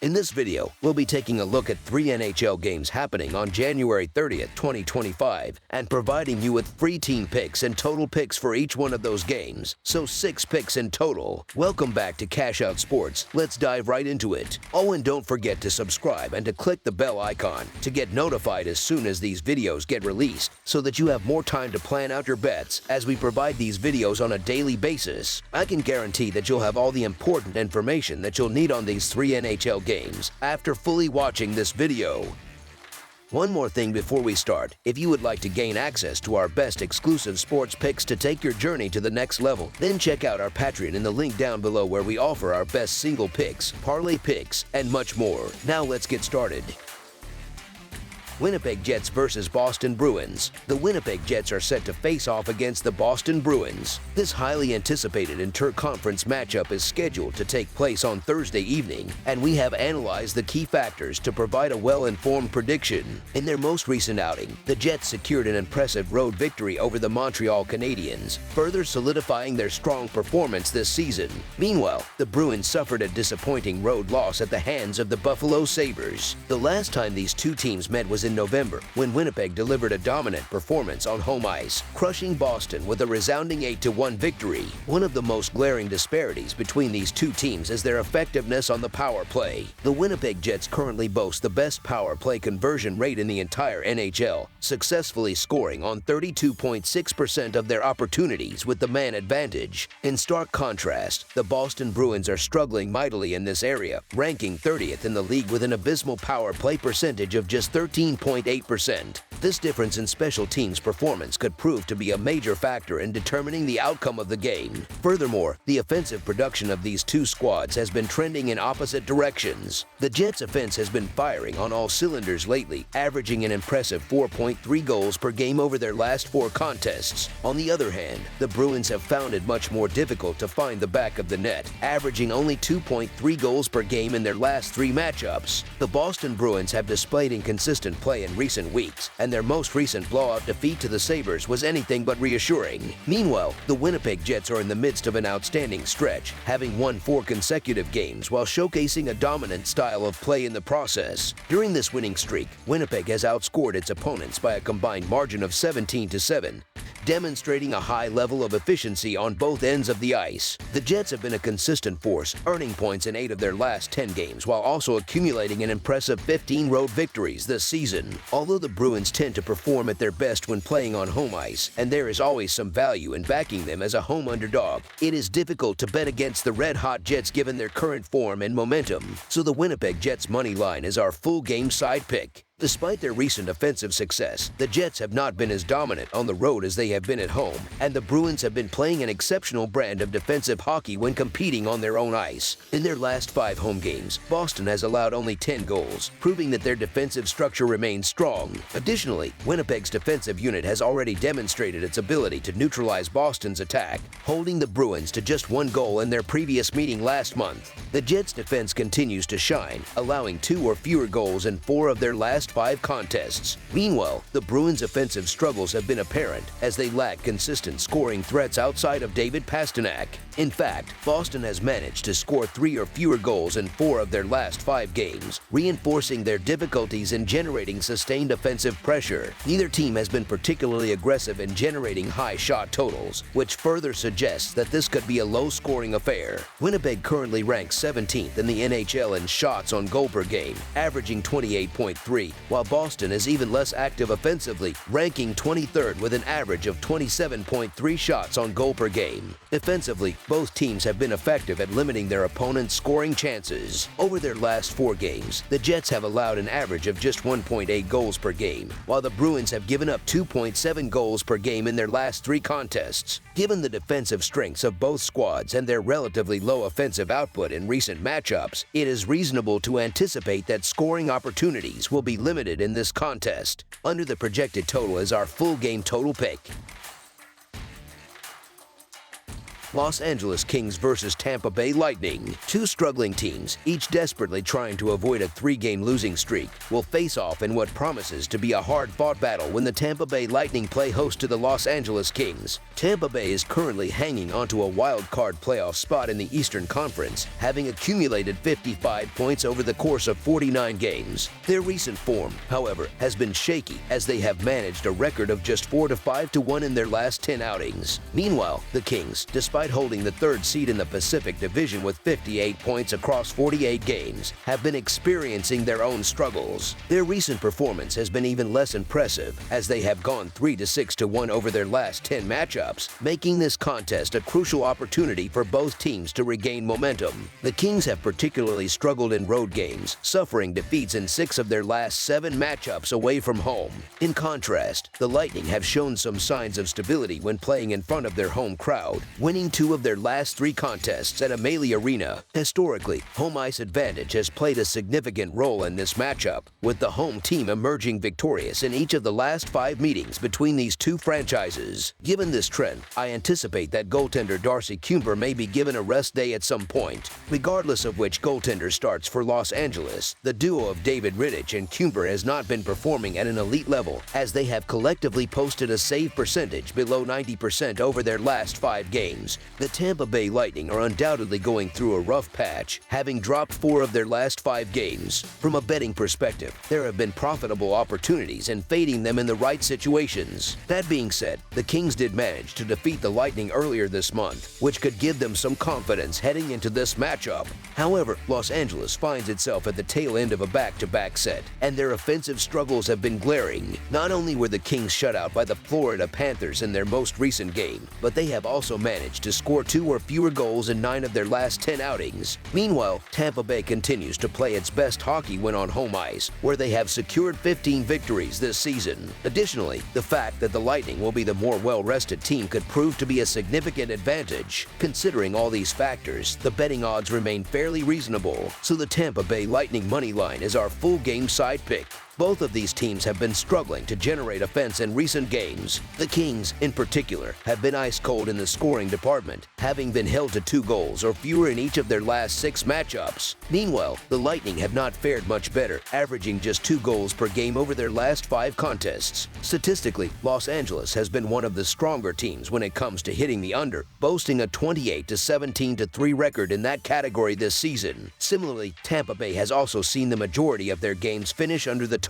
In this video, we'll be taking a look at 3 NHL games happening on January 30th, 2025, and providing you with free team picks and total picks for each one of those games, so 6 picks in total. Welcome back to Cash Out Sports. Let's dive right into it. Oh, and don't forget to subscribe and to click the bell icon to get notified as soon as these videos get released, so that you have more time to plan out your bets as we provide these videos on a daily basis. I can guarantee that you'll have all the important information that you'll need on these 3 NHL games after fully watching this video. One more thing before we start. If you would like to gain access to our best exclusive sports picks to take your journey to the next level, then check out our Patreon in the link down below, where we offer our best single picks, parlay picks, and much more. Now let's get started. Winnipeg Jets versus Boston Bruins. The Winnipeg Jets are set to face off against the Boston Bruins. This highly anticipated inter-conference matchup is scheduled to take place on Thursday evening, and we have analyzed the key factors to provide a well-informed prediction. In their most recent outing, the Jets secured an impressive road victory over the Montreal Canadiens, further solidifying their strong performance this season. Meanwhile, the Bruins suffered a disappointing road loss at the hands of the Buffalo Sabres. The last time these two teams met was in November, when Winnipeg delivered a dominant performance on home ice, crushing Boston with a resounding 8-1 victory. One of the most glaring disparities between these two teams is their effectiveness on the power play. The Winnipeg Jets currently boast the best power play conversion rate in the entire NHL, successfully scoring on 32.6% of their opportunities with the man advantage. In stark contrast, the Boston Bruins are struggling mightily in this area, ranking 30th in the league with an abysmal power play percentage of just 13.8%. This difference in special teams performance could prove to be a major factor in determining the outcome of the game. Furthermore, the offensive production of these two squads has been trending in opposite directions. The Jets' offense has been firing on all cylinders lately, averaging an impressive 4.3 goals per game over their last 4 contests. On the other hand, the Bruins have found it much more difficult to find the back of the net, averaging only 2.3 goals per game in their last 3 matchups. The Boston Bruins have displayed inconsistent play in recent weeks, and their most recent blowout defeat to the Sabres was anything but reassuring. Meanwhile, the Winnipeg Jets are in the midst of an outstanding stretch, having won 4 consecutive games while showcasing a dominant style of play in the process. During this winning streak, Winnipeg has outscored its opponents by a combined margin of 17-7, demonstrating a high level of efficiency on both ends of the ice. The Jets have been a consistent force, earning points in 8 of their last 10 games while also accumulating an impressive 15 road victories this season. Although the Bruins tend to perform at their best when playing on home ice, and there is always some value in backing them as a home underdog, it is difficult to bet against the red-hot Jets given their current form and momentum. So the Winnipeg Jets money line is our full game side pick. Despite their recent offensive success, the Jets have not been as dominant on the road as they have been at home, and the Bruins have been playing an exceptional brand of defensive hockey when competing on their own ice. In their last 5 home games, Boston has allowed only 10 goals, proving that their defensive structure remains strong. Additionally, Winnipeg's defensive unit has already demonstrated its ability to neutralize Boston's attack, holding the Bruins to just 1 goal in their previous meeting last month. The Jets' defense continues to shine, allowing 2 or fewer goals in 4 of their last 5 contests. Meanwhile, the Bruins' offensive struggles have been apparent as they lack consistent scoring threats outside of David Pastrnak. In fact, Boston has managed to score 3 or fewer goals in 4 of their last 5 games, reinforcing their difficulties in generating sustained offensive pressure. Neither team has been particularly aggressive in generating high shot totals, which further suggests that this could be a low-scoring affair. Winnipeg currently ranks 17th in the NHL in shots on goal per game, averaging 28.3, while Boston is even less active offensively, ranking 23rd with an average of 27.3 shots on goal per game. Defensively, both teams have been effective at limiting their opponent's scoring chances. Over their last 4 games, the Jets have allowed an average of just 1.8 goals per game, while the Bruins have given up 2.7 goals per game in their last 3 contests. Given the defensive strengths of both squads and their relatively low offensive output in recent matchups, it is reasonable to anticipate that scoring opportunities will be limited in this contest. Under the projected total is our full game total pick. Los Angeles Kings versus Tampa Bay Lightning. Two struggling teams, each desperately trying to avoid a 3-game losing streak, will face off in what promises to be a hard-fought battle when the Tampa Bay Lightning play host to the Los Angeles Kings. Tampa Bay is currently hanging onto a wild-card playoff spot in the Eastern Conference, having accumulated 55 points over the course of 49 games. Their recent form, however, has been shaky as they have managed a record of just 4-5-1 in their last 10 outings. Meanwhile, the Kings, despite holding the third seed in the Pacific Division with 58 points across 48 games, have been experiencing their own struggles. Their recent performance has been even less impressive as they have gone 3-6-1 over their last 10 matchups, making this contest a crucial opportunity for both teams to regain momentum. The Kings have particularly struggled in road games, suffering defeats in 6 of their last 7 matchups away from home. In contrast, the Lightning have shown some signs of stability when playing in front of their home crowd, winning 2 of their last 3 contests at Amalie Arena. Historically, home ice advantage has played a significant role in this matchup, with the home team emerging victorious in each of the last 5 meetings between these two franchises. Given this trend, I anticipate that goaltender Darcy Kuemper may be given a rest day at some point. Regardless of which goaltender starts for Los Angeles, the duo of David Rittich and Kuemper has not been performing at an elite level, as they have collectively posted a save percentage below 90% over their last 5 games. The Tampa Bay Lightning are undoubtedly going through a rough patch, having dropped 4 of their last 5 games. From a betting perspective, there have been profitable opportunities in fading them in the right situations. That being said, the Kings did manage to defeat the Lightning earlier this month, which could give them some confidence heading into this matchup. However, Los Angeles finds itself at the tail end of a back-to-back set, and their offensive struggles have been glaring. Not only were the Kings shut out by the Florida Panthers in their most recent game, but they have also managed to score 2 or fewer goals in 9 of their last 10 outings. Meanwhile, Tampa Bay continues to play its best hockey when on home ice, where they have secured 15 victories this season. Additionally, the fact that the Lightning will be the more well-rested team could prove to be a significant advantage. Considering all these factors, the betting odds remain fairly reasonable, so the Tampa Bay Lightning money line is our full game side pick. Both of these teams have been struggling to generate offense in recent games. The Kings, in particular, have been ice cold in the scoring department, having been held to 2 goals or fewer in each of their last 6 matchups. Meanwhile, the Lightning have not fared much better, averaging just 2 goals per game over their last 5 contests. Statistically, Los Angeles has been one of the stronger teams when it comes to hitting the under, boasting a 28-17-3 record in that category this season. Similarly, Tampa Bay has also seen the majority of their games finish under the total.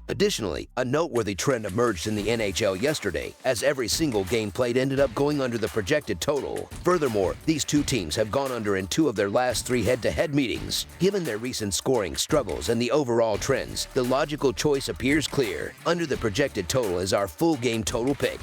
Additionally, a noteworthy trend emerged in the NHL yesterday, as every single game played ended up going under the projected total. Furthermore, these two teams have gone under in 2 of their last 3 head-to-head meetings. Given their recent scoring struggles and the overall trends, the logical choice appears clear. Under the projected total is our full game total pick.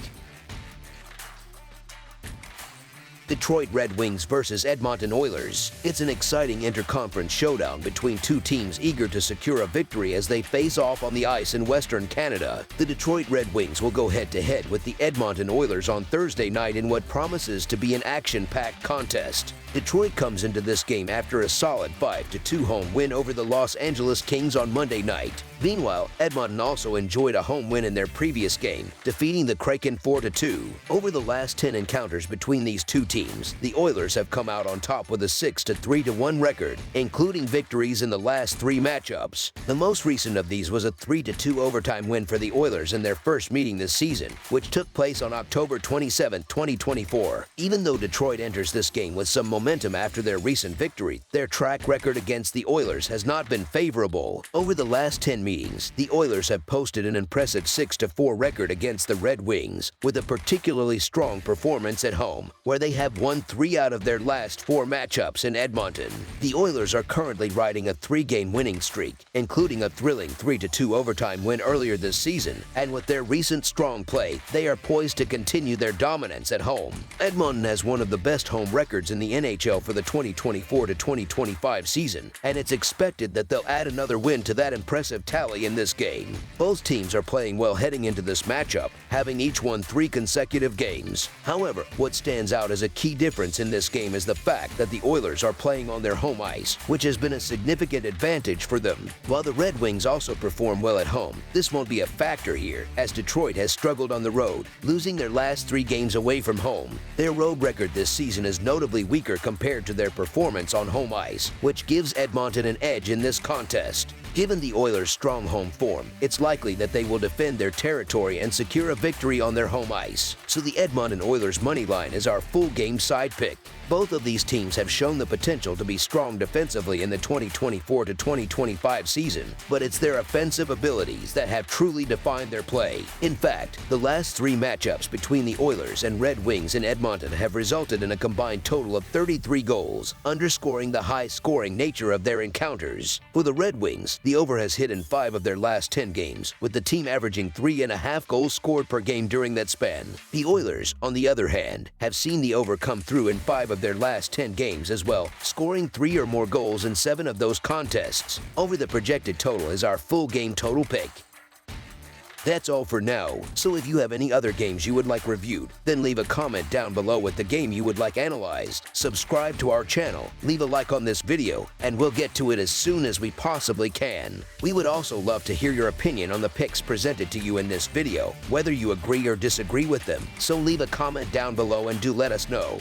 Detroit Red Wings versus Edmonton Oilers. It's an exciting interconference showdown between two teams eager to secure a victory as they face off on the ice in Western Canada. The Detroit Red Wings will go head-to-head with the Edmonton Oilers on Thursday night in what promises to be an action-packed contest. Detroit comes into this game after a solid 5-2 home win over the Los Angeles Kings on Monday night. Meanwhile, Edmonton also enjoyed a home win in their previous game, defeating the Kraken 4-2. Over the last 10 encounters between these two teams, the Oilers have come out on top with a 6-3-1 record, including victories in the last 3 matchups. The most recent of these was a 3-2 overtime win for the Oilers in their first meeting this season, which took place on October 27, 2024. Even though Detroit enters this game with some momentum after their recent victory, their track record against the Oilers has not been favorable. Over the last 10 meetings, the Oilers have posted an impressive 6-4 record against the Red Wings, with a particularly strong performance at home, where they have won 3 out of their last 4 matchups in Edmonton. The Oilers are currently riding a 3-game winning streak, including a thrilling 3-2 overtime win earlier this season, and with their recent strong play, they are poised to continue their dominance at home. Edmonton has one of the best home records in the NHL for the 2024-2025 season, and it's expected that they'll add another win to that impressive tally in this game. Both teams are playing well heading into this matchup, having each won 3 consecutive games. However, what stands out as a key difference in this game is the fact that the Oilers are playing on their home ice, which has been a significant advantage for them. While the Red Wings also perform well at home, this won't be a factor here, as Detroit has struggled on the road, losing their last 3 games away from home. Their road record this season is notably weaker compared to their performance on home ice, which gives Edmonton an edge in this contest. Given the Oilers' strong home form, it's likely that they will defend their territory and secure a victory on their home ice. So the Edmonton Oilers money line is our full game side pick. Both of these teams have shown the potential to be strong defensively in the 2024 to 2025 season, but it's their offensive abilities that have truly defined their play. In fact, the last 3 matchups between the Oilers and Red Wings in Edmonton have resulted in a combined total of 33 goals, underscoring the high-scoring nature of their encounters. For the Red Wings, the over has hit in 5 of their last 10 games, with the team averaging 3.5 goals scored per game during that span. The Oilers, on the other hand, have seen the over come through in 5 of their last 10 games as well, scoring 3 or more goals in 7 of those contests. Over the projected total is our full game total pick. That's all for now, so if you have any other games you would like reviewed, then leave a comment down below with the game you would like analyzed. Subscribe to our channel, leave a like on this video, and we'll get to it as soon as we possibly can. We would also love to hear your opinion on the picks presented to you in this video, whether you agree or disagree with them, so leave a comment down below and do let us know.